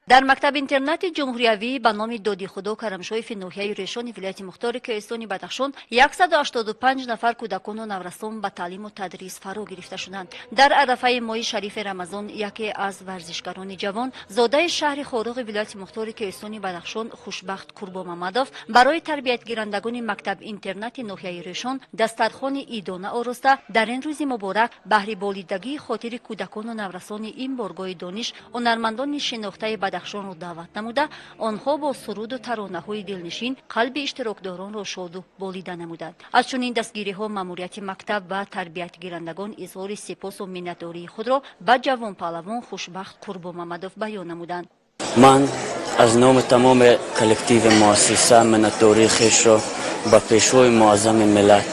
در مکتب اینترنتی جمهوریوی به نام دادی خدا کرمشوی ناحیه رشون ولایت مختار کوهستان بدخشان 185 نفر کودکان و نوجوانان به تعلیم و تدریس فرا گرفته شدند. در عرفه ماه شریف رمضان یکی از ورزشکاران جوان زاده شهر خارق ولایت مختار کوهستان بدخشان خوشبخت کوربونمامادов برای تربیت گیرندگان مکتب اینترنتی ناحیه رشون دسترخوان عیدانه آراسته در این روز مبارک بهره بالیدگی خاطر کودکان و نوجوانان این بارگاه دانش هنرمندان شناخته بدخشان را دعوت نموده آنها با سرود و ترانه‌های دلنشین قلب اشتراکداران را شاد و بالیده نمودند. از چنین دستگیری‌ها ماموریت مکتب و تربیت گیرندگان اظهار سپاس و منتداری خود را به جوان پهلوان خوشبخت کوربونمامادов بیان نمودند. من از نام تمام کلکتیو مؤسسه منتداری خویش را به پیشوای معظم ملت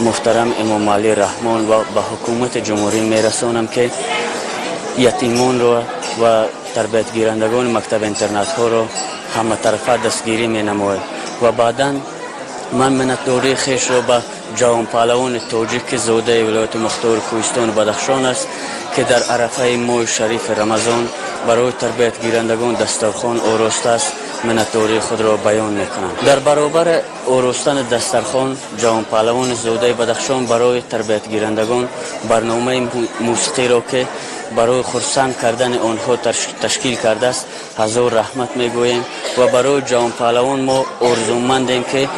محترم امام علی رحمان و به حکومت جمهوری میرسانم که یتیمان را و تربیت گیرندگان مکتب اینترنت ها را همه طرفه دستگیری می نماید و بعدا من منتداری خویش را به جوان پهلوان تاجیک زاده ولایت مختار کوهستان بدخشان است که در عرفه ماه شریف رمضان برای تربیت گیرندگان دسترخوان آراسته است منتداری خود را بیان میکنم. در برابر آراستن دسترخوان جوان پهلوان زاده بدخشان برای تربیت گیرندگان برنامه موسیقی را که برای خرسند کردن آنها تشکیل کرده است هزار رحمت میگوییم و برای جوان پهلوان ما آرزومندیم که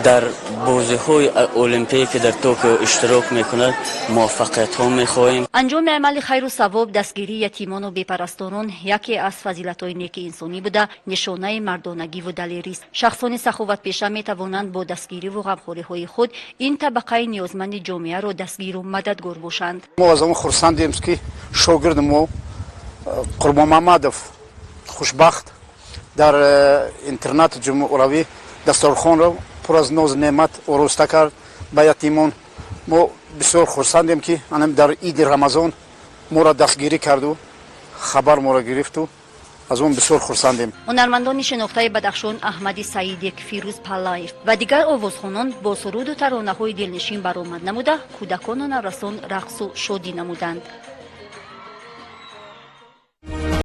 در بازی‌های المپیک که در توکیو اشتراک میکند موفقیت ها میخواهیم. انجام عمل خیر و ثواب دستگیری یتیمان و بیپرستاران یکی از فضیلت‌های نیک انسانی بوده نشانه مردانگی و دلیری است. شخصان سخاوت پیشه میتوانند با دستگیری و غمخوری‌های خود این طبقه نیازمند جامعه را دستگیر و مددگار باشند. ما از آن خرسندیم که شاگرد ما کوربونمامادov خوشبخت در اینترنت جمهوری دسترخوان را پر از ناز نعمت آراسته کرد به یتیمان. ما بسیار خرسندیم که در عید رمضان ما را دستگیری کرد و خبر ما را گرفت و از اون بسیار خرسندیم. هنرمندان شناخته بدخشان احمدی سعیدیک، فیروز پلایف و دیگر آوازخوانان با سرود و ترانه‌های دلنشین برآمد نموده کودکان و نوجوانان رقص و شادی نمودند.